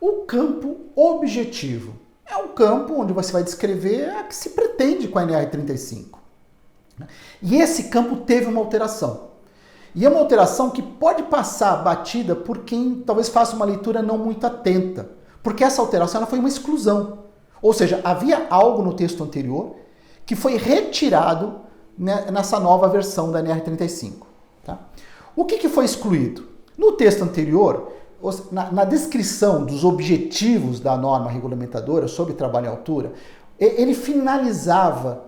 o campo objetivo. É um campo onde você vai descrever a que se pretende com a NR35. E esse campo teve uma alteração. E é uma alteração que pode passar batida por quem talvez faça uma leitura não muito atenta. Porque essa alteração ela foi uma exclusão. Ou seja, havia algo no texto anterior que foi retirado nessa nova versão da NR35. Tá? O que foi excluído? No texto anterior, na descrição dos objetivos da norma regulamentadora sobre trabalho em altura, ele finalizava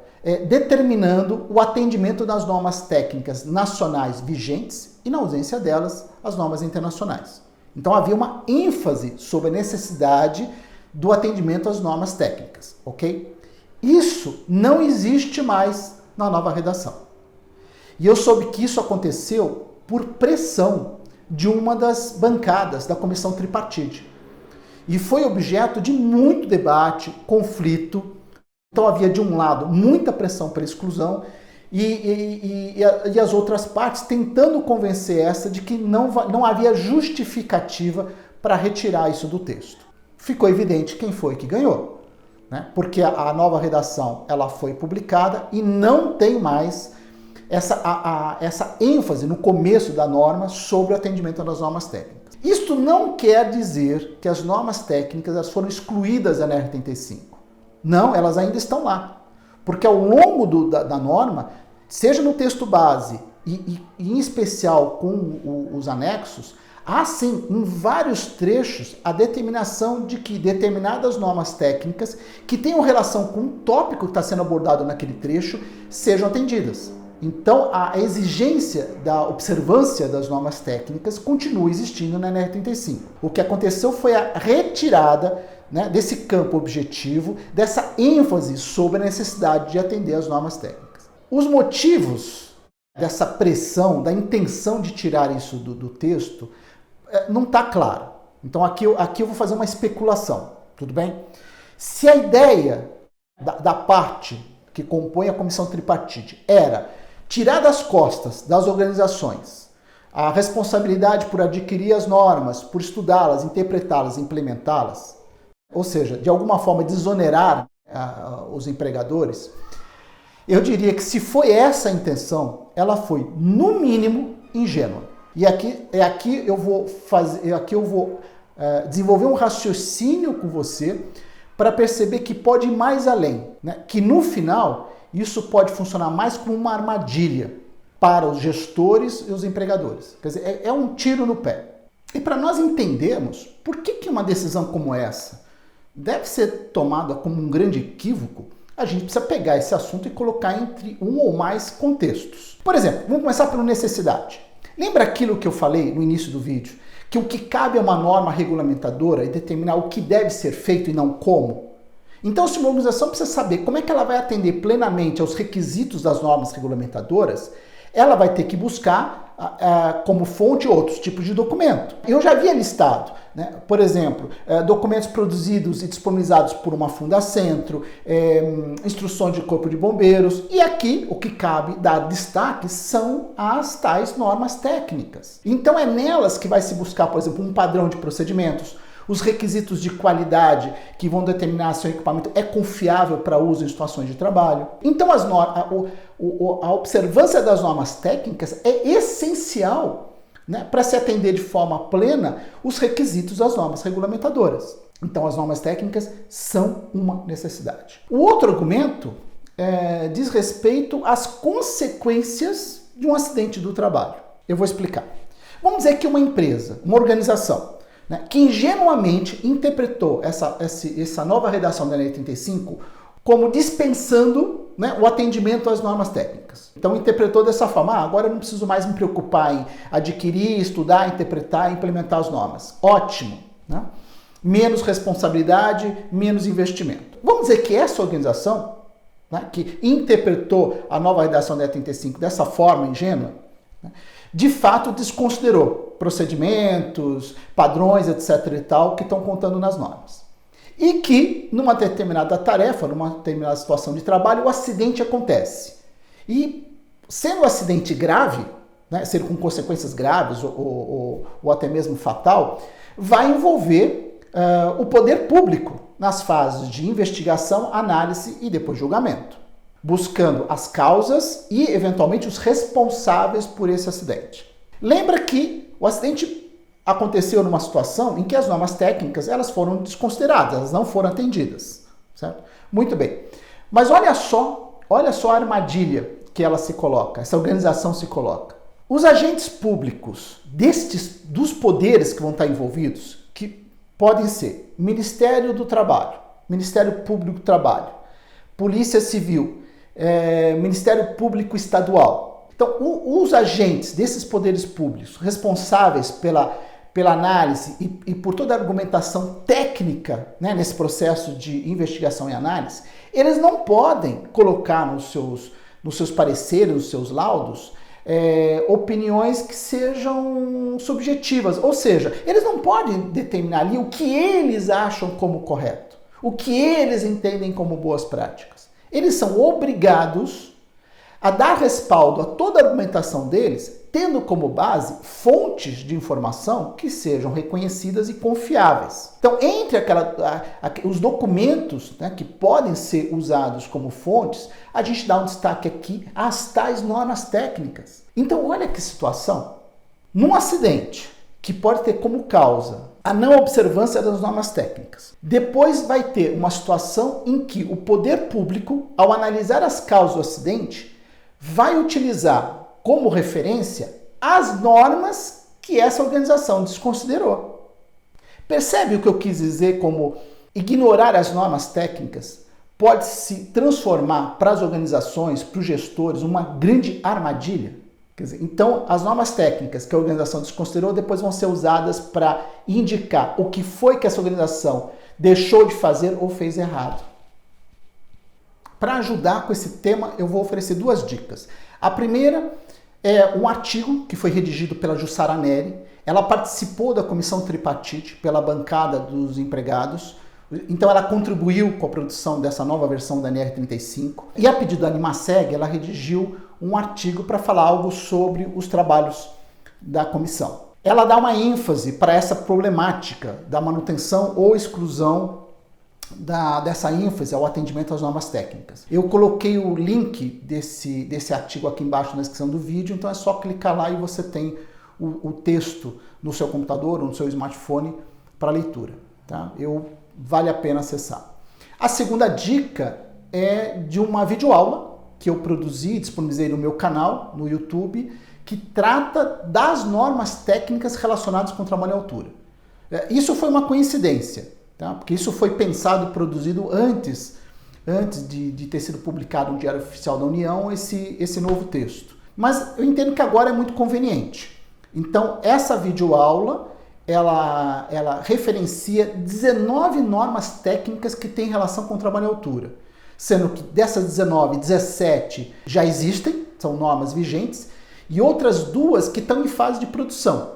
determinando o atendimento das normas técnicas nacionais vigentes e, na ausência delas, as normas internacionais. Então havia uma ênfase sobre a necessidade do atendimento às normas técnicas, ok? Isso não existe mais na nova redação. E eu soube que isso aconteceu por pressão de uma das bancadas da comissão tripartite. E foi objeto de muito debate, conflito. Então havia, de um lado, muita pressão pela exclusão e as outras partes tentando convencer essa de que não havia justificativa para retirar isso do texto. Ficou evidente quem foi que ganhou, né? Porque a nova redação ela foi publicada e não tem mais essa ênfase no começo da norma sobre o atendimento das normas técnicas. Isto não quer dizer que as normas técnicas elas foram excluídas da NR35. Não, elas ainda estão lá. Porque ao longo da norma, seja no texto base e em especial com os anexos, há sim, em vários trechos, a determinação de que determinadas normas técnicas que tenham relação com o tópico que está sendo abordado naquele trecho sejam atendidas. Então, a exigência da observância das normas técnicas continua existindo na NR35. O que aconteceu foi a retirada, né, desse campo objetivo, dessa ênfase sobre a necessidade de atender às normas técnicas. Os motivos dessa pressão, da intenção de tirar isso do texto, não está claro. Então aqui eu vou fazer uma especulação, tudo bem? Se a ideia da parte que compõe a comissão tripartite era tirar das costas das organizações a responsabilidade por adquirir as normas, por estudá-las, interpretá-las e implementá-las, ou seja, de alguma forma desonerar os empregadores, eu diria que se foi essa a intenção, ela foi, no mínimo, ingênua. E aqui eu vou desenvolver um raciocínio com você para perceber que pode ir mais além, né? Que no final isso pode funcionar mais como uma armadilha para os gestores e os empregadores. Quer dizer, é um tiro no pé. E para nós entendermos por que uma decisão como essa deve ser tomada como um grande equívoco, a gente precisa pegar esse assunto e colocar entre um ou mais contextos. Por exemplo, vamos começar pela necessidade. Lembra aquilo que eu falei no início do vídeo? Que o que cabe a uma norma regulamentadora é determinar o que deve ser feito e não como? Então, se uma organização precisa saber como é que ela vai atender plenamente aos requisitos das normas regulamentadoras, ela vai ter que buscar como fonte outros tipos de documento. Eu já havia listado, né, por exemplo, documentos produzidos e disponibilizados por uma Fundacentro, instruções de Corpo de Bombeiros, e aqui o que cabe dar destaque são as tais normas técnicas. Então é nelas que vai se buscar, por exemplo, um padrão de procedimentos, os requisitos de qualidade que vão determinar se o equipamento é confiável para uso em situações de trabalho. Então a observância das normas técnicas é essencial, né, para se atender de forma plena os requisitos das normas regulamentadoras. Então as normas técnicas são uma necessidade. O outro argumento diz respeito às consequências de um acidente do trabalho. Eu vou explicar. Vamos dizer que uma empresa, uma organização, né, que ingenuamente interpretou essa nova redação da Lei 35 como dispensando, né, o atendimento às normas técnicas. Então interpretou dessa forma, agora eu não preciso mais me preocupar em adquirir, estudar, interpretar e implementar as normas. Ótimo, né? Menos responsabilidade, menos investimento. Vamos dizer que essa organização, né, que interpretou a nova redação da Lei 35 dessa forma ingênua, né, de fato desconsiderou procedimentos, padrões, etc. e tal, que estão contando nas normas. E que, numa determinada tarefa, numa determinada situação de trabalho, o acidente acontece. E, sendo um acidente grave, né, ser com consequências graves ou até mesmo fatal, vai envolver o poder público nas fases de investigação, análise e depois julgamento, buscando as causas e, eventualmente, os responsáveis por esse acidente. Lembra que o acidente aconteceu numa situação em que as normas técnicas elas foram desconsideradas, elas não foram atendidas, certo? Muito bem. Mas olha só a armadilha que ela se coloca, essa organização se coloca. Os agentes públicos dos poderes que vão estar envolvidos, que podem ser Ministério do Trabalho, Ministério Público do Trabalho, Polícia Civil, Ministério Público Estadual. Então, os agentes desses poderes públicos responsáveis pela análise e por toda a argumentação técnica, né, nesse processo de investigação e análise, eles não podem colocar nos seus pareceres, nos seus laudos, opiniões que sejam subjetivas. Ou seja, eles não podem determinar ali o que eles acham como correto, o que eles entendem como boas práticas. Eles são obrigados a dar respaldo a toda a argumentação deles, tendo como base fontes de informação que sejam reconhecidas e confiáveis. Então, entre os documentos, né, que podem ser usados como fontes, a gente dá um destaque aqui às tais normas técnicas. Então, olha que situação. Num acidente que pode ter como causa a não observância das normas técnicas, depois vai ter uma situação em que o poder público, ao analisar as causas do acidente, vai utilizar como referência as normas que essa organização desconsiderou. Percebe o que eu quis dizer como ignorar as normas técnicas pode se transformar para as organizações, para os gestores, uma grande armadilha? Quer dizer, então, as normas técnicas que a organização desconsiderou depois vão ser usadas para indicar o que foi que essa organização deixou de fazer ou fez errado. Para ajudar com esse tema, eu vou oferecer duas dicas. A primeira é um artigo que foi redigido pela Jussara Neri. Ela participou da comissão tripartite pela bancada dos empregados. Então ela contribuiu com a produção dessa nova versão da NR35. E a pedido da Animaseg, ela redigiu um artigo para falar algo sobre os trabalhos da comissão. Ela dá uma ênfase para essa problemática da manutenção ou exclusão dessa ênfase ao atendimento às normas técnicas. Eu coloquei o link desse artigo aqui embaixo na descrição do vídeo, então é só clicar lá e você tem o texto no seu computador ou no seu smartphone para leitura. Tá? Vale a pena acessar. A segunda dica é de uma videoaula que eu produzi e disponibilizei no meu canal, no YouTube, que trata das normas técnicas relacionadas com trabalho em altura. Isso foi uma coincidência. Tá? Porque isso foi pensado e produzido antes de ter sido publicado no Diário Oficial da União esse novo texto. Mas eu entendo que agora é muito conveniente. Então, essa videoaula, ela referencia 19 normas técnicas que têm relação com o trabalho em altura. Sendo que dessas 19, 17 já existem, são normas vigentes, e outras duas que estão em fase de produção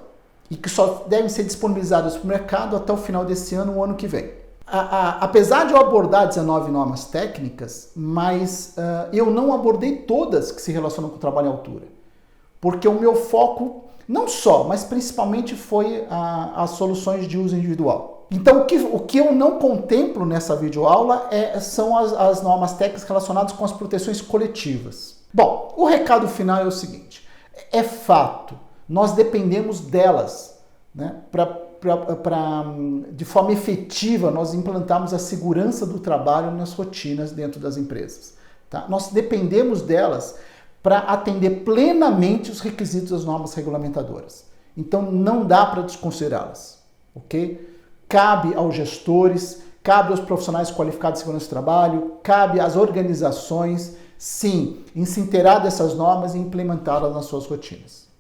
e que só devem ser disponibilizadas para o mercado até o final desse ano, o ano que vem. Apesar de eu abordar 19 normas técnicas, mas eu não abordei todas que se relacionam com o trabalho em altura. Porque o meu foco, não só, mas principalmente foi as soluções de uso individual. Então, o que eu não contemplo nessa videoaula são as normas técnicas relacionadas com as proteções coletivas. Bom, o recado final é o seguinte: é fato, nós dependemos delas, né, de forma efetiva, nós implantarmos a segurança do trabalho nas rotinas dentro das empresas. Tá? Nós dependemos delas para atender plenamente os requisitos das normas regulamentadoras. Então, não dá para desconsiderá-las. Ok? Cabe aos gestores, cabe aos profissionais qualificados de segurança do trabalho, cabe às organizações, sim, em se inteirar dessas normas e implementá-las nas suas rotinas.